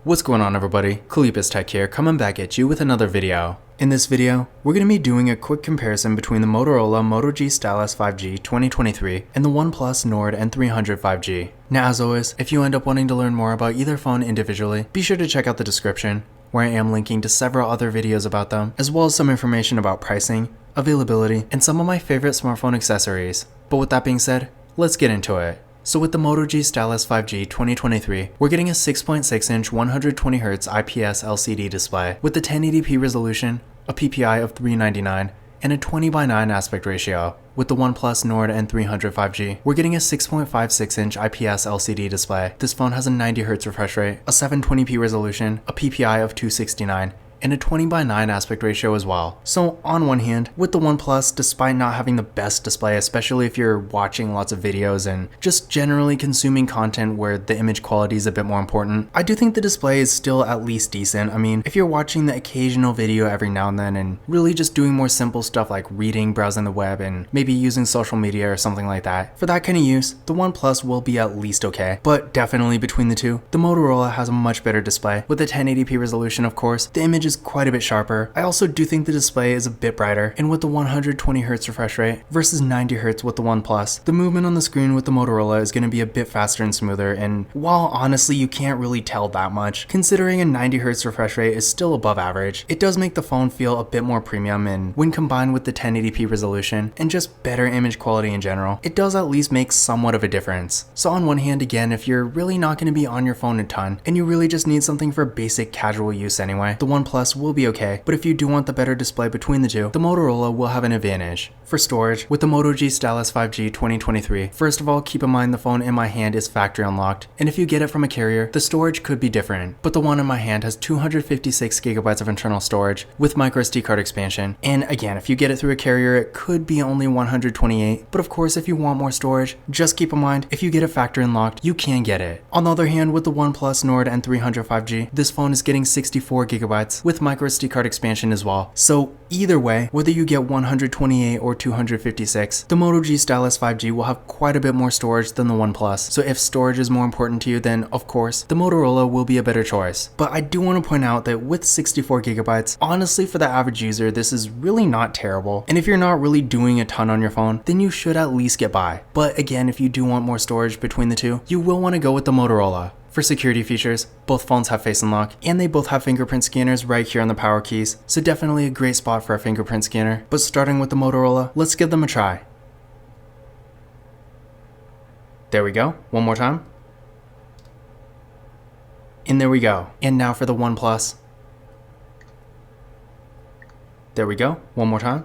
What's going on, everybody? Kalipus Tech here, coming back at you with another video. In this video, we're going to be doing a quick comparison between the Motorola Moto G Stylus 5G 2023 and the OnePlus Nord N300 5G. Now, as always, if you end up wanting to learn more about either phone individually, be sure to check out the description, where I am linking to several other videos about them, as well as some information about pricing, availability, and some of my favorite smartphone accessories. But with that being said, let's get into it. So with the Moto G Stylus 5G 2023, we're getting a 6.6-inch 120Hz IPS LCD display with a 1080p resolution, a PPI of 399, and a 20:9 aspect ratio. With the OnePlus Nord N300 5G, we're getting a 6.56-inch IPS LCD display. This phone has a 90Hz refresh rate, a 720p resolution, a PPI of 269, and a 20:9 aspect ratio as well. So on one hand, with the OnePlus, despite not having the best display, especially if you're watching lots of videos and just generally consuming content where the image quality is a bit more important, I do think the display is still at least decent. I mean, if you're watching the occasional video every now and then and really just doing more simple stuff like reading, browsing the web, and maybe using social media or something like that, for that kind of use, the OnePlus will be at least okay. But definitely between the two, the Motorola has a much better display. With a 1080p resolution, of course, the image is quite a bit sharper. I also do think the display is a bit brighter, and with the 120Hz refresh rate versus 90Hz with the OnePlus, the movement on the screen with the Motorola is going to be a bit faster and smoother, and while honestly you can't really tell that much, considering a 90Hz refresh rate is still above average, it does make the phone feel a bit more premium, and when combined with the 1080p resolution and just better image quality in general, it does at least make somewhat of a difference. So on one hand, again, if you're really not going to be on your phone a ton, and you really just need something for basic casual use anyway, the OnePlus will be okay, but if you do want the better display between the two, the Motorola will have an advantage. For storage, with the Moto G Stylus 5G 2023, first of all, keep in mind the phone in my hand is factory unlocked, and if you get it from a carrier, the storage could be different, but the one in my hand has 256GB of internal storage with microSD card expansion, and again, if you get it through a carrier, it could be only 128, but of course, if you want more storage, just keep in mind, if you get it factory unlocked, you can get it. On the other hand, with the OnePlus Nord N300 5G, this phone is getting 64GB with microSD card expansion as well. So either way, whether you get 128 or 256, the Moto G Stylus 5G will have quite a bit more storage than the OnePlus. So if storage is more important to you, then of course, the Motorola will be a better choice. But I do want to point out that with 64GB, honestly for the average user, this is really not terrible. And if you're not really doing a ton on your phone, then you should at least get by. But again, if you do want more storage between the two, you will want to go with the Motorola. For security features, both phones have Face Unlock, and they both have fingerprint scanners right here on the power keys, so definitely a great spot for a fingerprint scanner. But starting with the Motorola, let's give them a try. There we go, one more time. And there we go. And now for the OnePlus. There we go, one more time.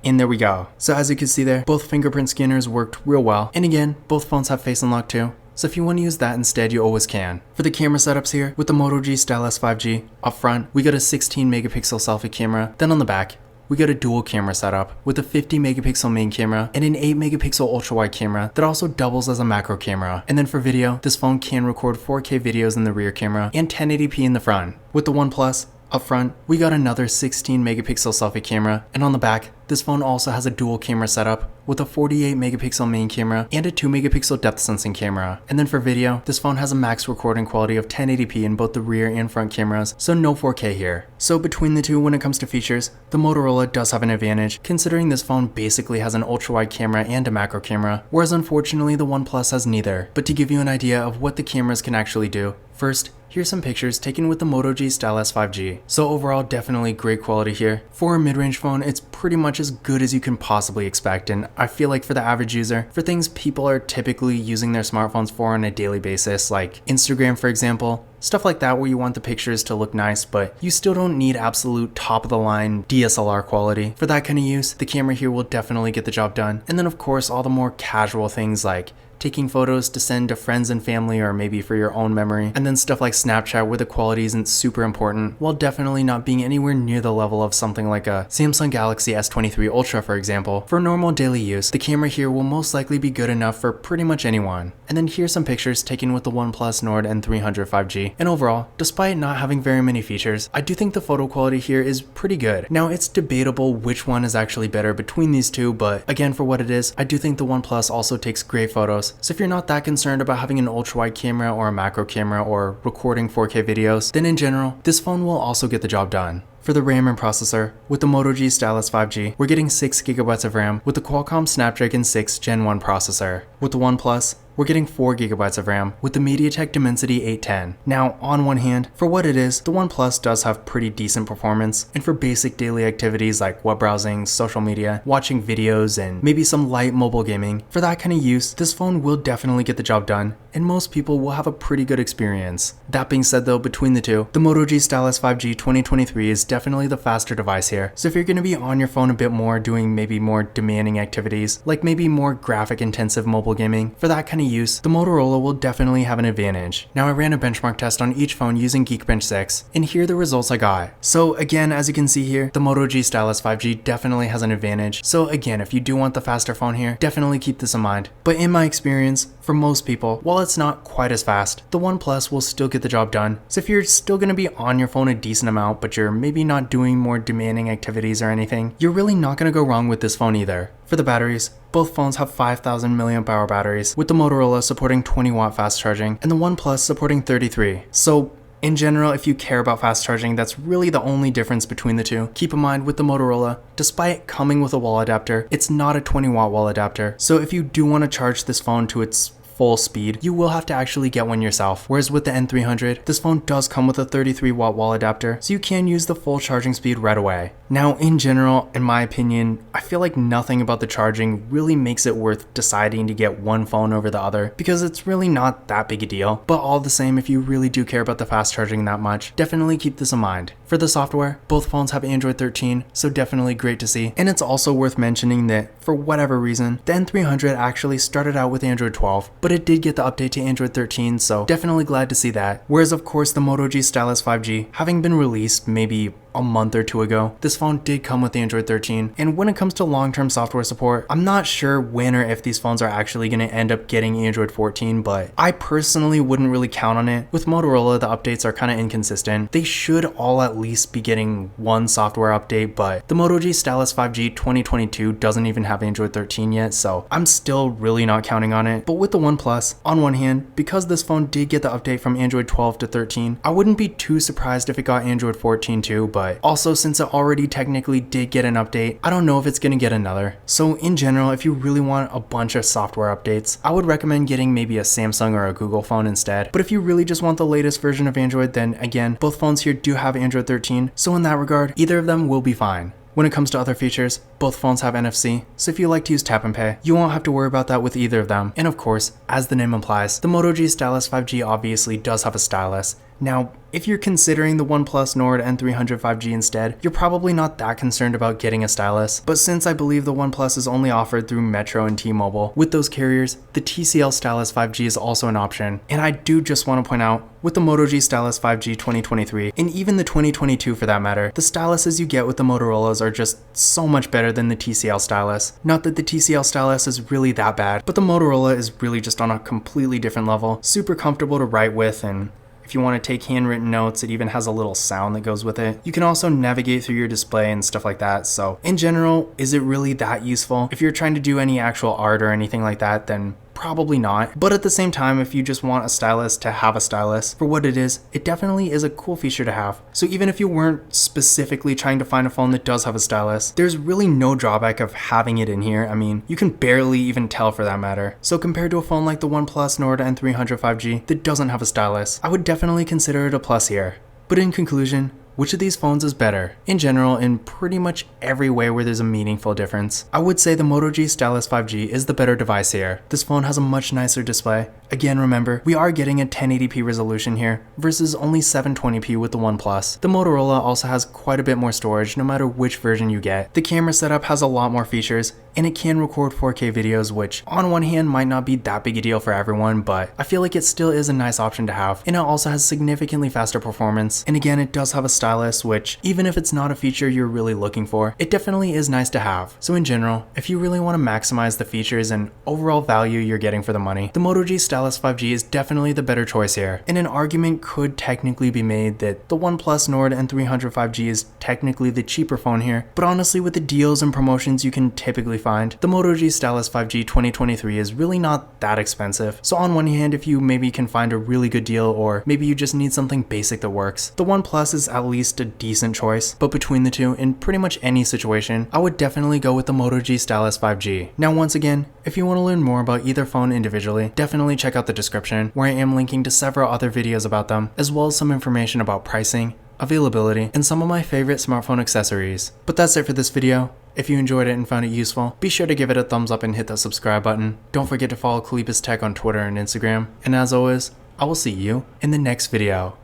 And there we go. So as you can see there, both fingerprint scanners worked real well, and again, both phones have Face Unlock too. So if you want to use that instead, you always can. For the camera setups here, with the Moto G Stylus 5G, up front, we got a 16-megapixel selfie camera, then on the back, we got a dual camera setup with a 50-megapixel main camera and an 8-megapixel ultra-wide camera that also doubles as a macro camera. And then for video, this phone can record 4K videos in the rear camera and 1080p in the front. With the OnePlus, up front, we got another 16-megapixel selfie camera, and on the back, this phone also has a dual camera setup with a 48-megapixel main camera and a 2-megapixel depth sensing camera. And then for video, this phone has a max recording quality of 1080p in both the rear and front cameras, so no 4K here. So between the two, when it comes to features, the Motorola does have an advantage, considering this phone basically has an ultra-wide camera and a macro camera, whereas unfortunately the OnePlus has neither. But to give you an idea of what the cameras can actually do, first, here's some pictures taken with the Moto G Stylus 5G. So overall, definitely great quality here. For a mid-range phone, it's pretty much as good as you can possibly expect, and I feel like for the average user, for things people are typically using their smartphones for on a daily basis, like Instagram for example, stuff like that where you want the pictures to look nice, but you still don't need absolute top-of-the-line DSLR quality. For that kind of use, the camera here will definitely get the job done. And then of course, all the more casual things like taking photos to send to friends and family or maybe for your own memory, and then stuff like Snapchat where the quality isn't super important, while definitely not being anywhere near the level of something like a Samsung Galaxy S23 Ultra for example. For normal daily use, the camera here will most likely be good enough for pretty much anyone. And then here's some pictures taken with the OnePlus Nord N300 5G. And overall, despite not having very many features, I do think the photo quality here is pretty good. Now it's debatable which one is actually better between these two, but again, for what it is, I do think the OnePlus also takes great photos. So if you're not that concerned about having an ultra wide camera or a macro camera or recording 4K videos, then in general, this phone will also get the job done. For the RAM and processor, with the Moto G Stylus 5G, we're getting 6GB of RAM with the Qualcomm Snapdragon 6 Gen 1 processor. With the OnePlus, we're getting 4GB of RAM with the MediaTek Dimensity 810. Now, on one hand, for what it is, the OnePlus does have pretty decent performance, and for basic daily activities like web browsing, social media, watching videos, and maybe some light mobile gaming, for that kind of use, this phone will definitely get the job done, and most people will have a pretty good experience. That being said though, between the two, the Moto G Stylus 5G 2023 is definitely the faster device here. So if you're going to be on your phone a bit more, doing maybe more demanding activities, like maybe more graphic intensive mobile gaming, for that kind of use, the Motorola will definitely have an advantage. Now I ran a benchmark test on each phone using Geekbench 6, and here are the results I got. So again, as you can see here, the Moto G Stylus 5G definitely has an advantage. So again, if you do want the faster phone here, definitely keep this in mind. But in my experience, for most people, while it's not quite as fast, the OnePlus will still get the job done. So if you're still going to be on your phone a decent amount, but you're maybe not doing more demanding activities or anything, you're really not going to go wrong with this phone either. For the batteries, both phones have 5,000 mAh batteries, with the Motorola supporting 20W fast charging and the OnePlus supporting 33. So in general, if you care about fast charging, that's really the only difference between the two. Keep in mind with the Motorola, despite coming with a wall adapter, it's not a 20W wall adapter. So if you do want to charge this phone to its full speed, you will have to actually get one yourself. Whereas with the N300, this phone does come with a 33W wall adapter, so you can use the full charging speed right away. Now, in general, in my opinion, I feel like nothing about the charging really makes it worth deciding to get one phone over the other, because it's really not that big a deal. But all the same, if you really do care about the fast charging that much, definitely keep this in mind. For the software, both phones have Android 13, so definitely great to see. And it's also worth mentioning that, for whatever reason, the N300 actually started out with Android 12, but it did get the update to Android 13, so definitely glad to see that. Whereas of course the Moto G Stylus 5G, having been released maybe a month or two ago, this phone did come with Android 13, and when it comes to long-term software support, I'm not sure when or if these phones are actually going to end up getting Android 14, but I personally wouldn't really count on it. With Motorola, the updates are kind of inconsistent. They should all at least be getting one software update, but the Moto G Stylus 5G 2022 doesn't even have Android 13 yet, so I'm still really not counting on it. But with the OnePlus, on one hand, because this phone did get the update from Android 12 to 13, I wouldn't be too surprised if it got Android 14 too, but also since it already technically did get an update, I don't know if it's going to get another. So in general, if you really want a bunch of software updates, I would recommend getting maybe a Samsung or a Google phone instead. But if you really just want the latest version of Android, then again, both phones here do have Android 13, so in that regard, either of them will be fine. When it comes to other features, both phones have NFC, so if you like to use tap and pay, you won't have to worry about that with either of them. And of course, as the name implies, the Moto G Stylus 5G obviously does have a stylus. Now, if you're considering the OnePlus Nord N300 5G instead, you're probably not that concerned about getting a stylus, but since I believe the OnePlus is only offered through Metro and T-Mobile, with those carriers, the TCL Stylus 5G is also an option. And I do just want to point out, with the Moto G Stylus 5G 2023, and even the 2022 for that matter, the styluses you get with the Motorola's are just so much better than the TCL stylus. Not that the TCL stylus is really that bad, but the Motorola is really just on a completely different level, super comfortable to write with, and if you want to take handwritten notes, it even has a little sound that goes with it. You can also navigate through your display and stuff like that. So in general, is it really that useful? If you're trying to do any actual art or anything like that, then probably not. But at the same time, if you just want a stylus to have a stylus, for what it definitely is a cool feature to have. So even if you weren't specifically trying to find a phone that does have a stylus, there's really no drawback of having it in here. I mean, you can barely even tell for that matter. So compared to a phone like the OnePlus Nord N300 5G that doesn't have a stylus, I would definitely consider it a plus here. But in conclusion, which of these phones is better? In general, in pretty much every way where there's a meaningful difference, I would say the Moto G Stylus 5G is the better device here. This phone has a much nicer display, Again, remember, we are getting a 1080p resolution here versus only 720p with the OnePlus. The Motorola also has quite a bit more storage no matter which version you get. The camera setup has a lot more features, and it can record 4K videos, which on one hand might not be that big a deal for everyone, but I feel like it still is a nice option to have. And it also has significantly faster performance. And again, it does have a stylus, which even if it's not a feature you're really looking for, it definitely is nice to have. So in general, if you really want to maximize the features and overall value you're getting for the money, the Moto G Stylus 5G is definitely the better choice here. And an argument could technically be made that the OnePlus Nord N300 5G is technically the cheaper phone here, but honestly, with the deals and promotions you can typically find, the Moto G Stylus 5G 2023 is really not that expensive. So on one hand, if you maybe can find a really good deal, or maybe you just need something basic that works, the OnePlus is at least a decent choice. But between the two, in pretty much any situation, I would definitely go with the Moto G Stylus 5G. Now once again, if you want to learn more about either phone individually, definitely check out the description, where I am linking to several other videos about them, as well as some information about pricing, availability, and some of my favorite smartphone accessories. But that's it for this video. If you enjoyed it and found it useful, be sure to give it a thumbs up and hit that subscribe button. Don't forget to follow Kalipis Tech on Twitter and Instagram. And as always, I will see you in the next video.